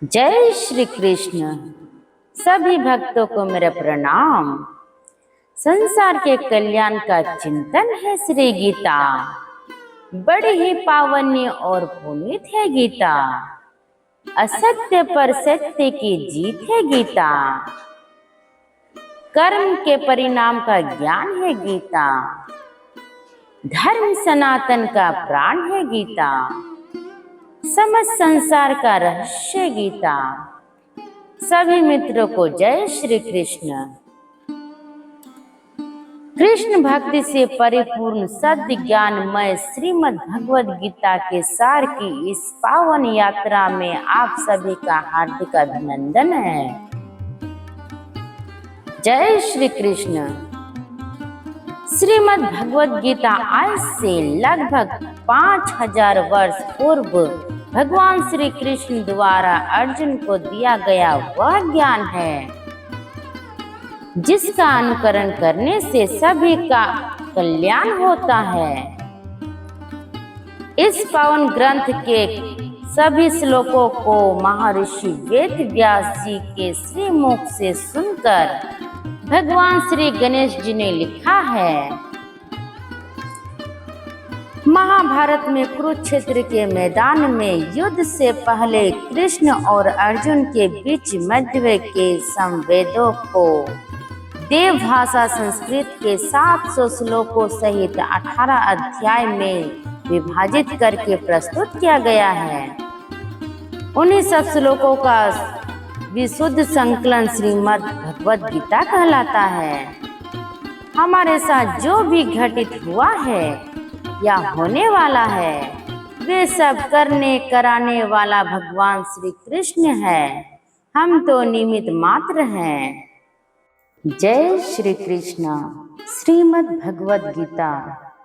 जय श्री कृष्ण। सभी भक्तों को मेरा प्रणाम। संसार के कल्याण का चिंतन है श्री गीता। बड़ी ही पावनी और पुनीत है गीता। असत्य पर सत्य की जीत है गीता। कर्म के परिणाम का ज्ञान है गीता। धर्म सनातन का प्राण है गीता। समस्त संसार का रहस्य गीता। सभी मित्रों को जय श्री कृष्ण। कृष्ण भक्ति से परिपूर्ण सत्य ज्ञानमय श्रीमद् भगवद गीता के सार की इस पावन यात्रा में आप सभी का हार्दिक अभिनंदन है। जय श्री कृष्ण। श्रीमद् भगवद गीता आज से लगभग 5000 वर्ष पूर्व भगवान श्री कृष्ण द्वारा अर्जुन को दिया गया वह ज्ञान है जिसका अनुकरण करने से सभी का कल्याण होता है। इस पावन ग्रंथ के सभी श्लोकों को महर्षि वेद व्यास जी के श्रीमुख से सुनकर भगवान श्री गणेश जी ने लिखा है। महाभारत में कुरुक्षेत्र के मैदान में युद्ध से पहले कृष्ण और अर्जुन के बीच मध्य के संवेदों को देव भाषा संस्कृत के 700 श्लोकों सहित 18 अध्याय में विभाजित करके प्रस्तुत किया गया है। उन्हीं सब श्लोकों का विशुद्ध संकलन श्रीमद् भगवद गीता कहलाता है। हमारे साथ जो भी घटित हुआ है या होने वाला है वे सब करने कराने वाला भगवान श्री कृष्ण है। हम तो निमित्त मात्र हैं। जय श्री कृष्ण। श्रीमद् भगवद गीता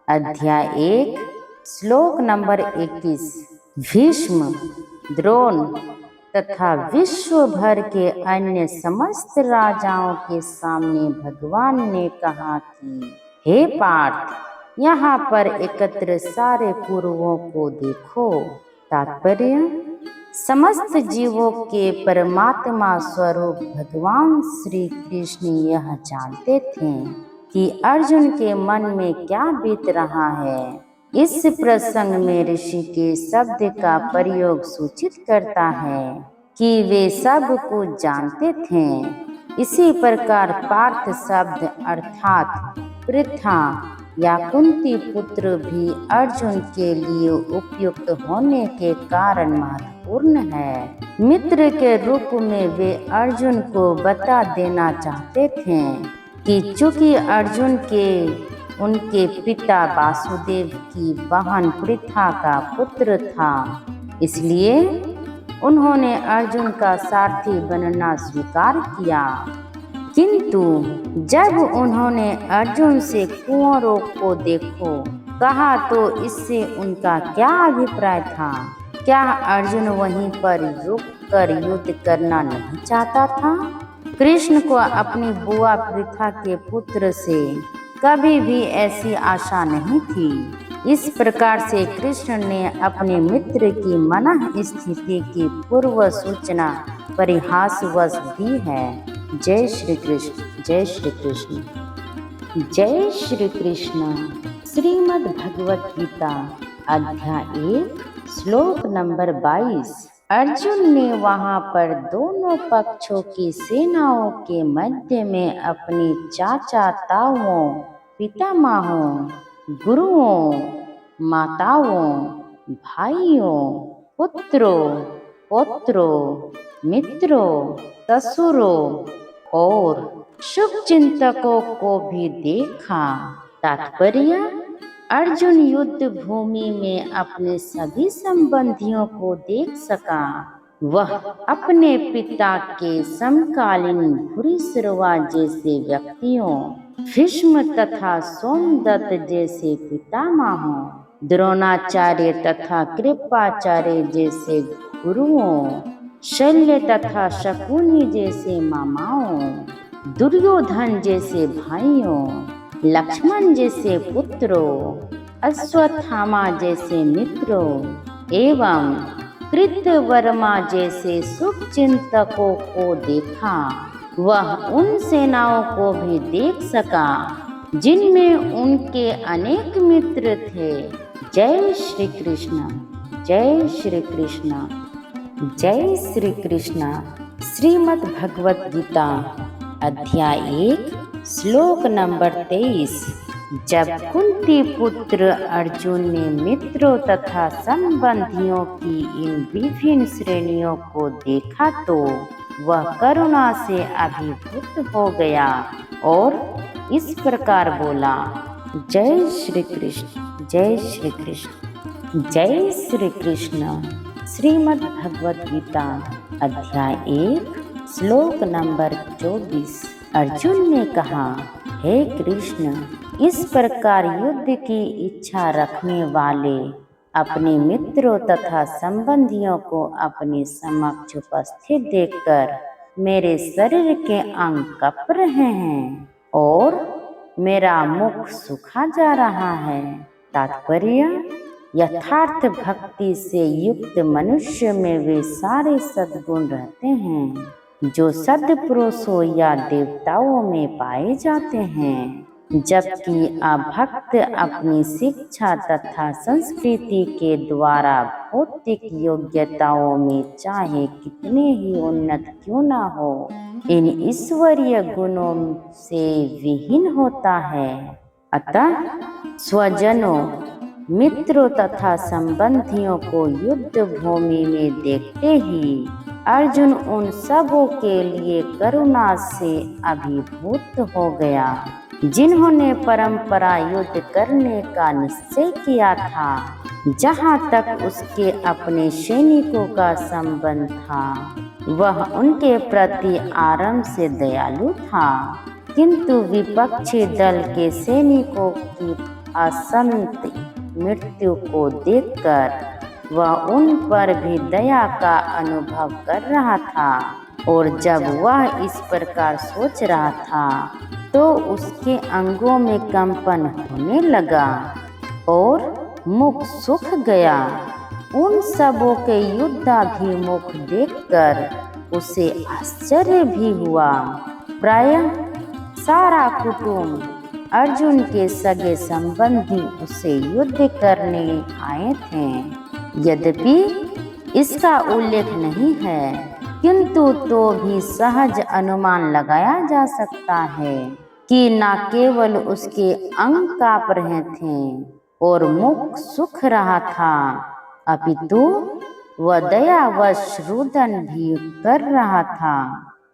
अध्याय 1 श्लोक नंबर 21। भीष्म, द्रोण तथा विश्व भर के अन्य समस्त राजाओं के सामने भगवान ने कहा कि हे पार्थ, यहाँ पर एकत्र सारे पूर्वों को देखो। तात्पर्य, समस्त जीवों के परमात्मा स्वरूप भगवान श्री कृष्ण यह जानते थे कि अर्जुन के मन में क्या बीत रहा है। इस प्रसंग में ऋषि के शब्द का प्रयोग सूचित करता है कि वे सब कुछ जानते थे। इसी प्रकार पार्थ शब्द अर्थात पृथा या कुंती पुत्र भी अर्जुन के लिए उपयुक्त होने के कारण महत्वपूर्ण है। मित्र के रूप में वे अर्जुन को बता देना चाहते थे कि चूंकि अर्जुन के उनके पिता वासुदेव की बहन पृथा का पुत्र था, इसलिए उन्होंने अर्जुन का सारथी बनना स्वीकार किया। किंतु जब उन्होंने अर्जुन से कुंवरों को देखो कहा तो इससे उनका क्या अभिप्राय था? क्या अर्जुन वहीं पर रुक कर युद्ध करना नहीं चाहता था? कृष्ण को अपनी बुआ पृथा के पुत्र से कभी भी ऐसी आशा नहीं थी। इस प्रकार से कृष्ण ने अपने मित्र की मनः स्थिति की पूर्व सूचना परिहासवश दी है। जय श्री कृष्ण। जय श्री कृष्ण। जय श्री कृष्ण। श्रीमद् भगवद गीता अध्याय 1 श्लोक नंबर 22। अर्जुन ने वहां पर दोनों पक्षों की सेनाओं के मध्य में अपनी चाचा ताओं, पितामहों, गुरुओं, माताओं, भाइयों, पुत्रों, पौत्रों, मित्रों, ससुरों और शुभचिंतकों को भी देखा। तात्पर्य, अर्जुन युद्ध भूमि में अपने सभी संबंधियों को देख सका। वह अपने पिता के समकालीन भूरिश्रवा जैसे व्यक्तियों, भीष्म तथा सोमदत्त जैसे पितामहों, द्रोणाचार्य तथा कृपाचार्य जैसे गुरुओं, शल्य तथा शकुनी जैसे मामाओं, दुर्योधन जैसे भाइयों, लक्ष्मण जैसे पुत्रों, अश्वत्थामा जैसे मित्रों एवं कृतवर्मा जैसे शुभ चिंतकों को देखा, वह उन सेनाओं को भी देख सका जिनमें उनके अनेक मित्र थे। जय श्री कृष्ण, जय श्री कृष्ण, जय श्री कृष्ण। श्रीमद् भगवत गीता अध्याय 1 श्लोक नंबर 23। जब कुंती पुत्र अर्जुन ने मित्रों तथा संबंधियों की इन विभिन्न श्रेणियों को देखा तो वह करुणा से अभिभूत हो गया और इस प्रकार बोला, जय श्री कृष्ण, जय श्री कृष्ण, जय श्री कृष्ण। श्रीमद् भगवत गीता अध्याय 1 श्लोक नंबर 24। अर्जुन ने कहा, हे कृष्ण, इस प्रकार युद्ध की इच्छा रखने वाले अपने मित्रों तथा संबंधियों को अपने समक्ष उपस्थित देखकर मेरे शरीर के अंग कँप रहे हैं और मेरा मुख सूखा जा रहा है। तात्पर्य, यथार्थ भक्ति से युक्त मनुष्य में वे सारे सद्गुण रहते हैं जो सद्पुरुषों या देवताओं में पाए जाते हैं, जबकि अभक्त अपनी शिक्षा तथा संस्कृति के द्वारा भौतिक योग्यताओं में चाहे कितने ही उन्नत क्यों न हो, इन ईश्वरीय गुणों से विहीन होता है। अतः स्वजनों, मित्रों तथा संबंधियों को युद्ध भूमि में देखते ही अर्जुन उन सबों के लिए करुणा से अभिभूत हो गया जिन्होंने परंपरा युद्ध करने का निश्चय किया था। जहाँ तक उसके अपने सैनिकों का संबंध था, वह उनके प्रति आरंभ से दयालु था, किंतु विपक्षी दल के सैनिकों की असंत मृत्यु को देखकर वह उन पर भी दया का अनुभव कर रहा था। और जब वह इस प्रकार सोच रहा था तो उसके अंगों में कंपन होने लगा और मुख सूख गया। उन सबों के युद्धाभिमुख देखकर उसे आश्चर्य भी हुआ। प्रायः सारा कुटुंब, अर्जुन के सगे संबंधी उसे युद्ध करने आए थे। यद्यपि इसका उल्लेख नहीं है, किंतु तो भी सहज अनुमान लगाया जा सकता है कि न केवल उसके अंग काँप रहे थे और मुख सूख रहा था, अपितु वह दयावश रुदन भी कर रहा था।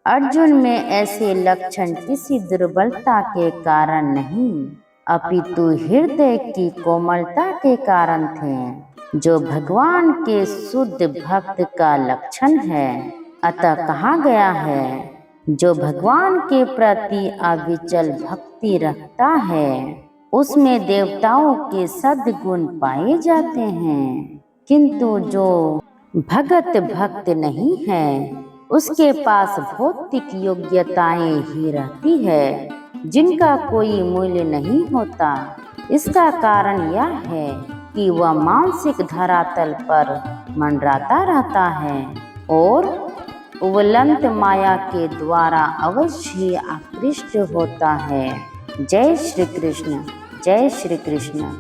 अर्जुन में ऐसे लक्षण किसी दुर्बलता के कारण नहीं, अपितु हृदय की कोमलता के कारण थे, जो भगवान के शुद्ध भक्त का लक्षण है। अतः कहा गया है, जो भगवान के प्रति अविचल भक्ति रखता है उसमें देवताओं के सद्गुण पाए जाते हैं, किंतु जो भगत भक्त नहीं है उसके पास भौतिक योग्यताएं ही रहती है जिनका कोई मूल्य नहीं होता। इसका कारण यह है कि वह मानसिक धरातल पर मंडराता रहता है और उवलंत माया के द्वारा अवश्य ही आकृष्ट होता है। जय श्री कृष्ण, जय श्री कृष्ण।